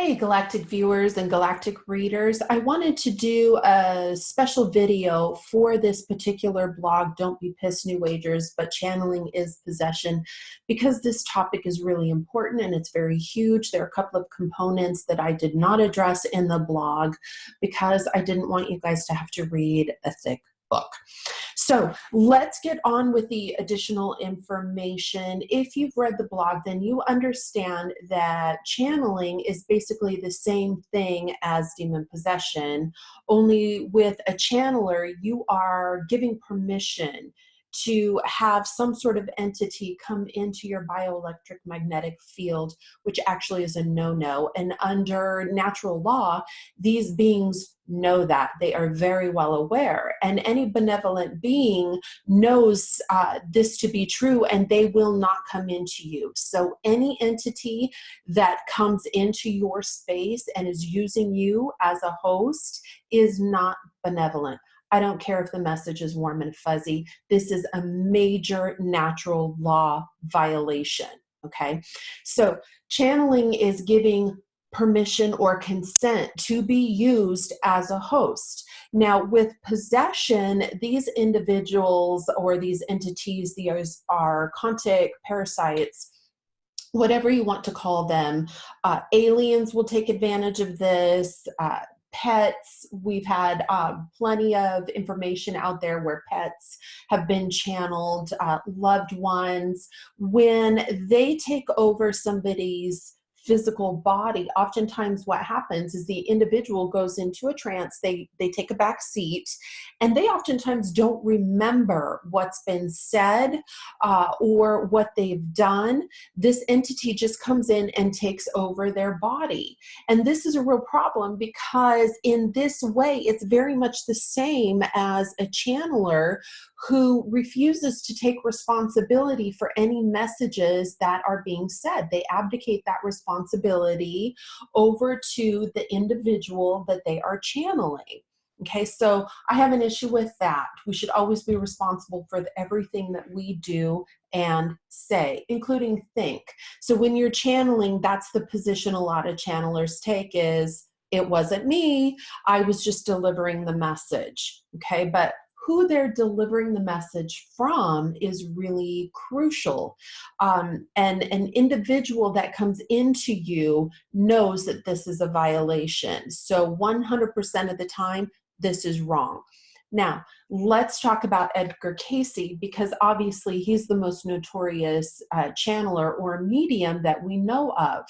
Hey, Galactic viewers and Galactic readers. I wanted to do a special video for this particular blog, Don't Be Pissed New Agers, but Channeling is Possession, because this topic is really important and it's very huge. There are a couple of components that I did not address in the blog because I didn't want you guys to have to read a thick book. So let's get on with the additional information. If you've read the blog, then you understand that channeling is basically the same thing as demon possession, only with a channeler, you are giving permission to have some sort of entity come into your bioelectric magnetic field, which actually is a no-no. And under natural law, these beings know that. They are very well aware. And any benevolent being knows this to be true, and they will not come into you. So any entity that comes into your space and is using you as a host is not benevolent. I don't care if the message is warm and fuzzy. This is a major natural law violation, okay? So channeling is giving permission or consent to be used as a host. Now, with possession, these individuals or these entities, these are contact parasites, whatever you want to call them. Aliens will take advantage of this. Pets, we've had plenty of information out there where pets have been channeled, loved ones. When they take over somebody's physical body, oftentimes what happens is the individual goes into a trance, they take a back seat, and they oftentimes don't remember what's been said or what they've done. This entity just comes in and takes over their body. And this is a real problem because in this way, it's very much the same as a channeler who refuses to take responsibility for any messages that are being said. They abdicate that responsibility over to the individual that they are channeling. Okay, so I have an issue with that. We should always be responsible for everything that we do and say, including think. So when you're channeling, that's the position a lot of channelers take is, it wasn't me, I was just delivering the message. Okay, but who they're delivering the message from is really crucial. And an individual that comes into you knows that this is a violation. So 100% of the time, this is wrong. Now, let's talk about Edgar Cayce, because obviously he's the most notorious channeler or medium that we know of.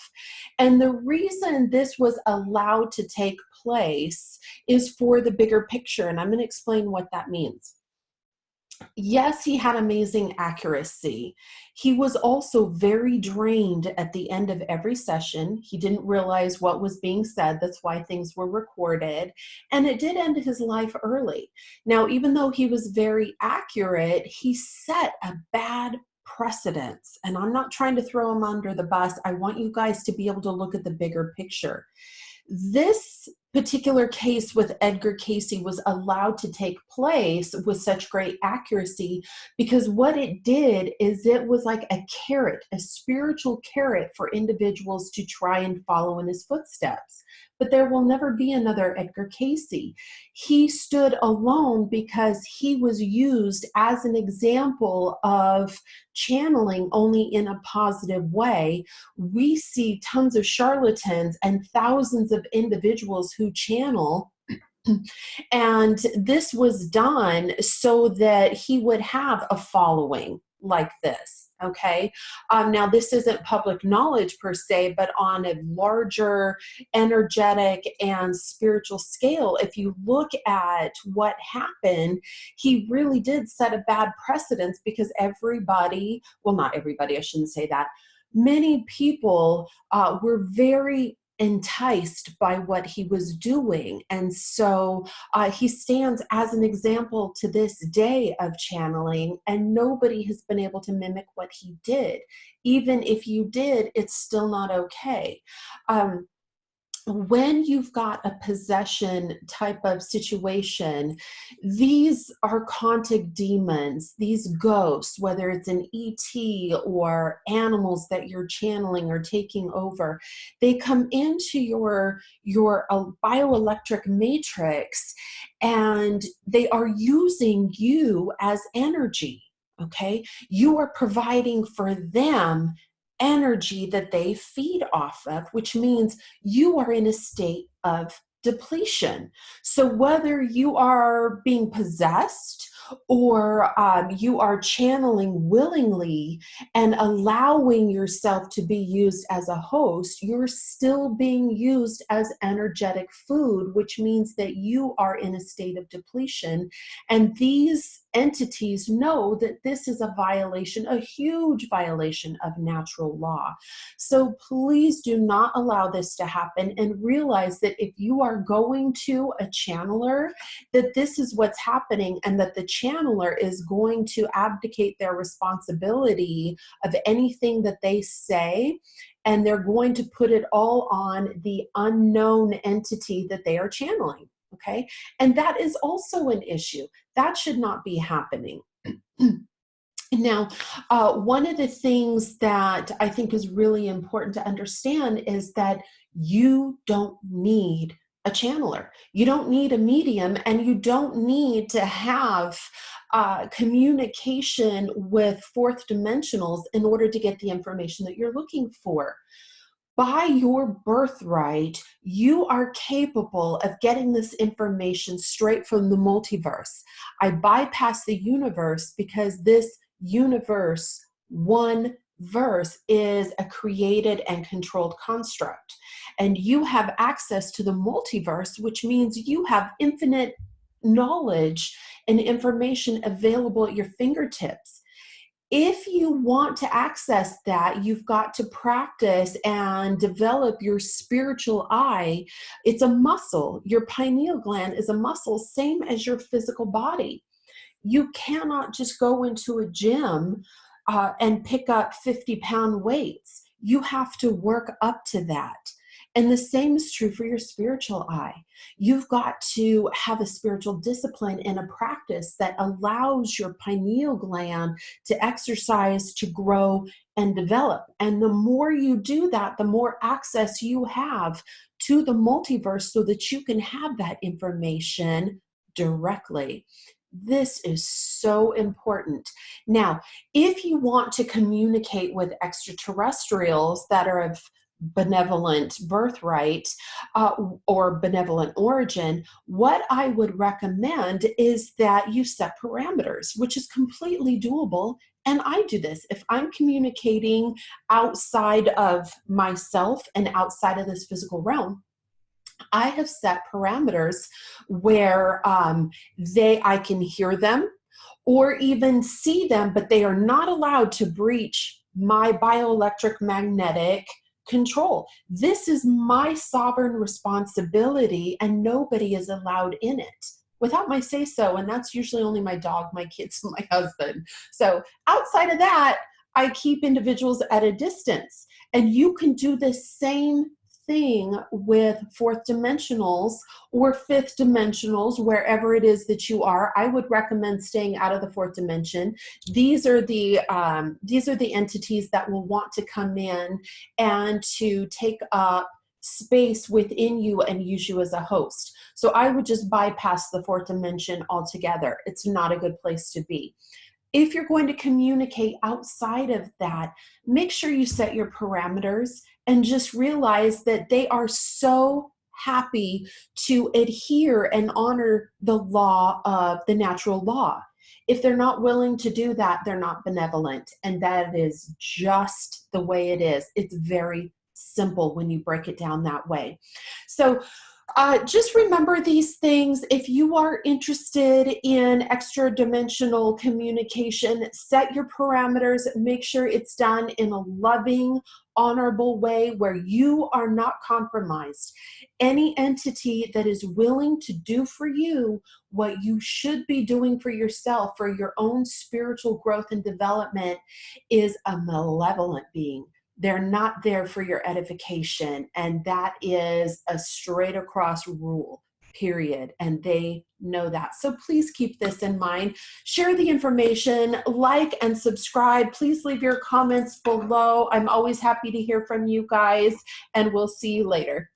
And the reason this was allowed to take place is for the bigger picture, and I'm going to explain what that means. Yes, he had amazing accuracy. He was also very drained at the end of every session. He didn't realize what was being said. That's why things were recorded. And it did end his life early. Now, even though he was very accurate, he set a bad precedence. And I'm not trying to throw him under the bus. I want you guys to be able to look at the bigger picture. This particular case with Edgar Cayce was allowed to take place with such great accuracy because what it did is it was like a carrot, a spiritual carrot for individuals to try and follow in his footsteps. But there will never be another Edgar Cayce. He stood alone because he was used as an example of channeling only in a positive way. We see tons of charlatans and thousands of individuals who channel, and this was done so that he would have a following like this. Okay. Now this isn't public knowledge per se, but on a larger energetic and spiritual scale, if you look at what happened, he really did set a bad precedence because everybody, well, not everybody, I shouldn't say that. Many people were very enticed by what he was doing. And so he stands as an example to this day of channeling, and nobody has been able to mimic what he did. Even if you did, it's still not okay. when you've got a possession type of situation, these archontic demons, these ghosts, whether it's an ET or animals that you're channeling or taking over, they come into your bioelectric matrix, and they are using you as energy. Okay, you are providing for them energy that they feed off of, which means you are in a state of depletion. So whether you are being possessed or you are channeling willingly and allowing yourself to be used as a host, you're still being used as energetic food, which means that you are in a state of depletion. And these entities know that this is a violation, a huge violation of natural law. So please do not allow this to happen, and realize that if you are going to a channeler, that this is what's happening, and that the channeler is going to abdicate their responsibility of anything that they say, and they're going to put it all on the unknown entity that they are channeling. Okay. And that is also an issue. That should not be happening. Now, one of the things that I think is really important to understand is that you don't need a channeler. You don't need a medium, and you don't need to have communication with fourth dimensionals in order to get the information that you're looking for. By your birthright, you are capable of getting this information straight from the multiverse. I bypass the universe because this universe, one verse, is a created and controlled construct. And you have access to the multiverse, which means you have infinite knowledge and information available at your fingertips. If you want to access that, you've got to practice and develop your spiritual eye. It's a muscle. Your pineal gland is a muscle, same as your physical body. You cannot just go into a gym and pick up 50-pound weights. You have to work up to that. And the same is true for your spiritual eye. You've got to have a spiritual discipline and a practice that allows your pineal gland to exercise, to grow, and develop. And the more you do that, the more access you have to the multiverse so that you can have that information directly. This is so important. Now, if you want to communicate with extraterrestrials that are of benevolent birthright or benevolent origin, what I would recommend is that you set parameters, which is completely doable. And I do this. If I'm communicating outside of myself and outside of this physical realm, I have set parameters where I can hear them or even see them, but they are not allowed to breach my bioelectric magnetic control. This is my sovereign responsibility, and nobody is allowed in it without my say so. And that's usually only my dog, my kids, and my husband. So outside of that, I keep individuals at a distance. And you can do the same thing with fourth dimensionals or fifth dimensionals, wherever it is that you are. I would recommend staying out of the fourth dimension. These are the entities that will want to come in and to take up space within you and use you as a host. So I would just bypass the fourth dimension altogether. It's not a good place to be. If you're going to communicate outside of that, make sure you set your parameters and just realize that they are so happy to adhere and honor the law of the natural law. If they're not willing to do that, they're not benevolent. And that is just the way it is. It's very simple when you break it down that way. So just remember these things. If you are interested in extra dimensional communication, set your parameters, make sure it's done in a loving, honorable way where you are not compromised. Any entity that is willing to do for you what you should be doing for yourself, for your own spiritual growth and development, is a malevolent being. They're not there for your edification. And that is a straight across rule, period. And they know that. So please keep this in mind. Share the information, like and subscribe. Please leave your comments below. I'm always happy to hear from you guys, and we'll see you later.